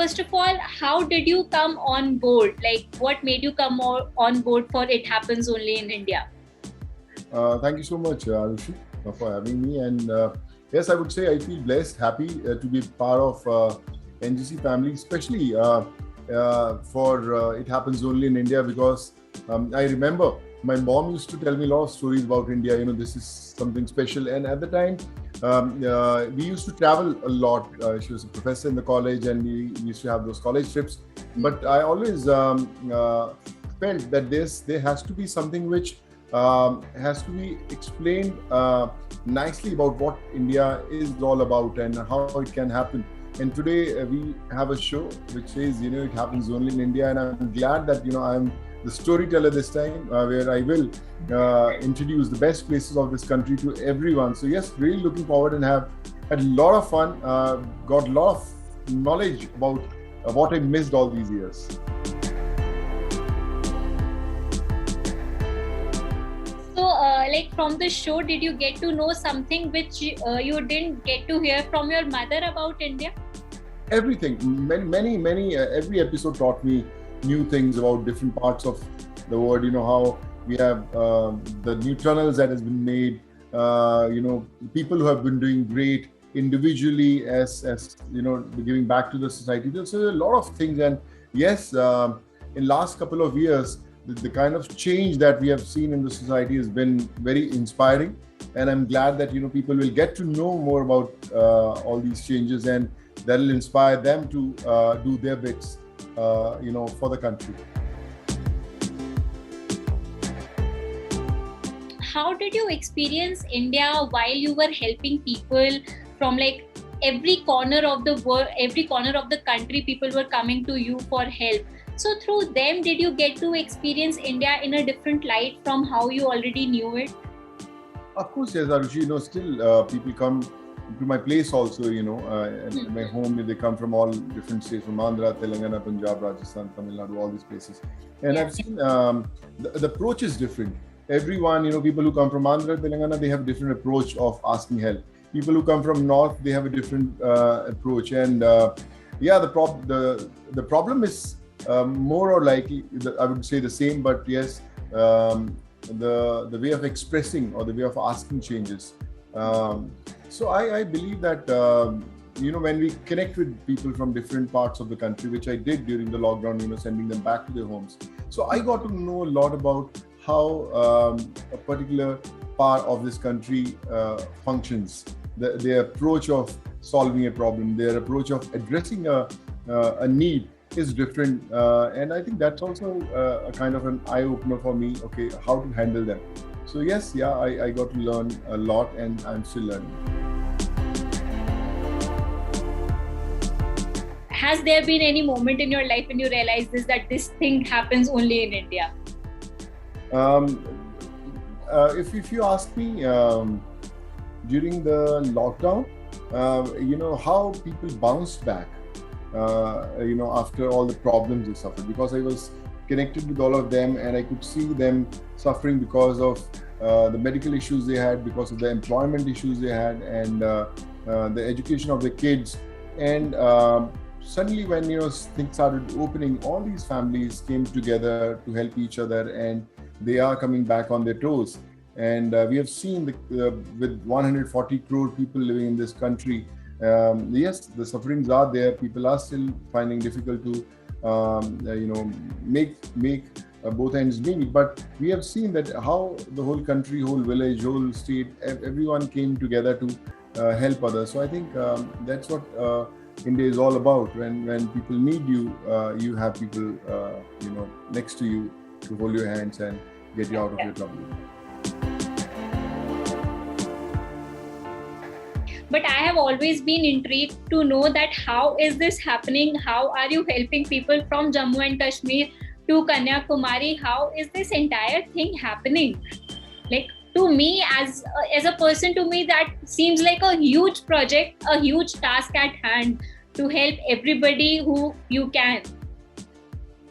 first of all, how did you come on board? Like, what made you come on board for It Happens Only in India? Thank you so much, Arushi, for having me. And yes, I would say I feel blessed, happy to be part of NGC family, especially for It Happens Only in India, because I remember my mom used to tell me a lot of stories about India. This is something special. And at the time, we used to travel a lot. She was a professor in the college, and we used to have those college trips. But I always felt that there has to be something which has to be explained nicely about what India is all about and how it can happen. And today we have a show which says, it happens only in India. And I'm glad that, I'm the storyteller this time, where I will introduce the best places of this country to everyone. So yes, really looking forward and have had a lot of fun, got a lot of knowledge about what I missed all these years. So, like from the show, did you get to know something which you didn't get to hear from your mother about India? Everything, many, every episode taught me new things about different parts of the world. How we have the new tunnels that has been made, people who have been doing great individually as giving back to the society. So a lot of things. And yes, in last couple of years, the kind of change that we have seen in the society has been very inspiring. And I'm glad that, people will get to know more about all these changes, and that will inspire them to do their bits, for the country. How did you experience India while you were helping people from like every corner of the world, every corner of the country? People were coming to you for help. So through them, did you get to experience India in a different light from how you already knew it? Of course, yes, Arushi, still people come to my place also, at my home. They come from all different states, from Andhra, Telangana, Punjab, Rajasthan, Tamil Nadu, all these places. And I've seen the approach is different. Everyone, people who come from Andhra, Telangana, they have a different approach of asking help. People who come from North, they have a different approach. And the problem is more or likely, I would say the same, but yes, the way of expressing or the way of asking changes. So I believe that, when we connect with people from different parts of the country, which I did during the lockdown, sending them back to their homes. So I got to know a lot about how a particular part of this country functions, their approach of solving a problem, their approach of addressing a need is different. And I think that's also a kind of an eye-opener for me, how to handle them. So yes, I got to learn a lot, and I'm still learning. Has there been any moment in your life when you realized that this thing happens only in India? If you ask me, during the lockdown, how people bounced back, after all the problems they suffered, because I was connected with all of them, and I could see them suffering because of the medical issues they had, because of the employment issues they had, and the education of the kids. And suddenly when things started opening, all these families came together to help each other, and they are coming back on their toes. And we have seen with 140 crore people living in this country, yes, the sufferings are there. People are still finding difficult to make both ends meet. But we have seen that how the whole country, whole village, whole state, everyone came together to help others. So I think that's what India is all about. When people need you, you have people next to you to hold your hands and get you out of your trouble. But I have always been intrigued to know that how is this happening? How are you helping people from Jammu and Kashmir to Kanyakumari? How is this entire thing happening? Like, to me, as a person, to me that seems like a huge project, a huge task at hand to help everybody who you can.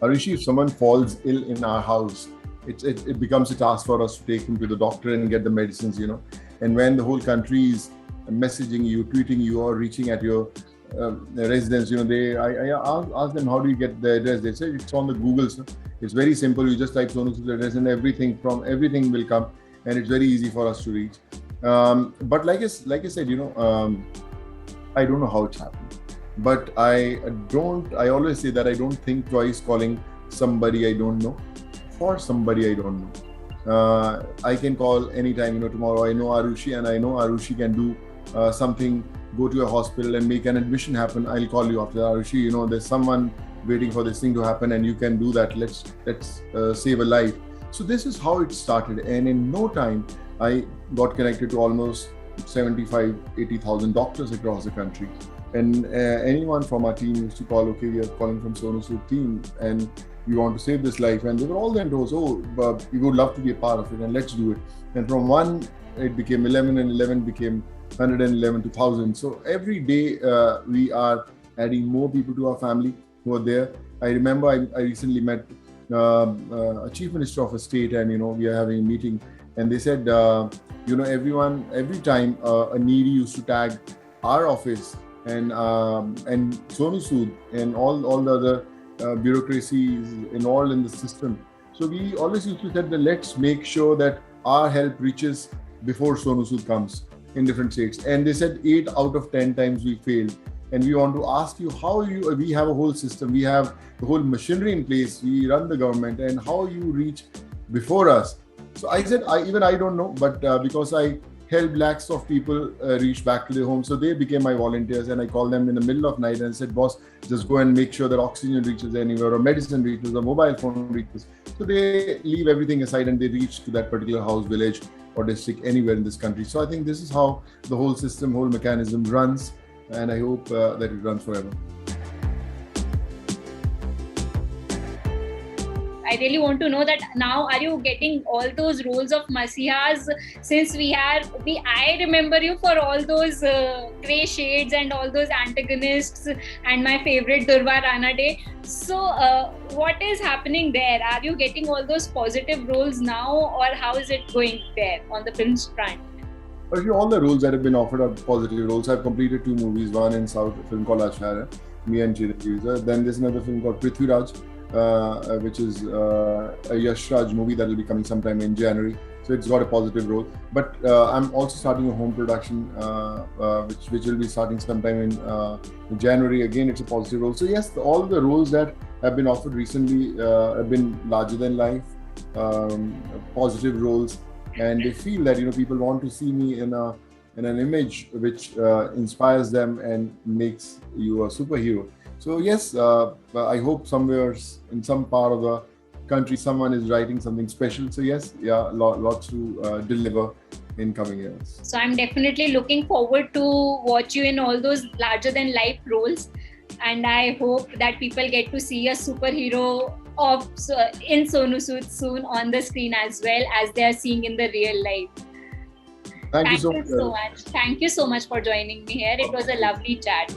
Arishi, if someone falls ill in our house, it becomes a task for us to take him to the doctor and get the medicines, And when the whole country is messaging you, tweeting you, or reaching at your residents, I asked them, how do you get the address? They said it's on the Google. So it's very simple. You just type Sonu Sood's address and everything will come, and it's very easy for us to reach. But like I said, I don't know how it's happened, but I always say that I don't think twice calling somebody I don't know for somebody I don't know. I can call anytime, tomorrow I know Arushi and I know Arushi can do something, go to a hospital and make an admission happen. I'll call you after, Arushi, there's someone waiting for this thing to happen and you can do that. Let's save a life. So this is how it started, and in no time I got connected to almost 75,000-80,000 doctors across the country. And anyone from our team used to call, okay, we are calling from Sonu Sood team and we want to save this life. And they were all then told, we would love to be a part of it and let's do it. And from 1, it became 11, and 11 became 111 to 1,000. So every day we are adding more people to our family who are there. I remember I recently met a chief minister of a state, and we are having a meeting, and they said, every time a needy used to tag our office and Sonu Sood and all the other bureaucracies involved in the system. So we always used to say that let's make sure that our help reaches before Sonu Sood comes in different states. And they said 8 out of 10 times we failed. And we want to ask you we have a whole system, we have the whole machinery in place, we run the government, and how you reach before us. So I said, I don't know, but because I helped lakhs of people reach back to their home, so they became my volunteers, and I called them in the middle of night and said, boss, just go and make sure that oxygen reaches anywhere, or medicine reaches, or mobile phone reaches. So they leave everything aside and they reach to that particular house, village, or district anywhere in this country. So I think this is how the whole system, whole mechanism runs, and I hope that it runs forever. I really want to know that now, are you getting all those roles of Masihas? Since I remember you for all those grey shades and all those antagonists, and my favorite Durva Rana Day. So what is happening there? Are you getting all those positive roles now, or how is it going there on the film's front? Actually, all the roles that have been offered are positive roles. I've completed 2 movies, one in South, a film called Ashara, me and Chiranjeevi. Then there's another film called Prithviraj, which is a Yash Raj movie that will be coming sometime in January. So it's got a positive role. But I'm also starting a home production, which will be starting sometime in January. Again, it's a positive role. So yes, all the roles that have been offered recently have been larger than life, positive roles. And they feel that people want to see me in an image which inspires them and makes you a superhero. So yes, I hope somewhere in some part of the country someone is writing something special. So yes, lots to deliver in coming years. So I'm definitely looking forward to watch you in all those larger than life roles, and I hope that people get to see a superhero in Sonu Sood soon on the screen as well as they are seeing in the real life. Thank you so much. Thank you so much for joining me here. It was a lovely chat.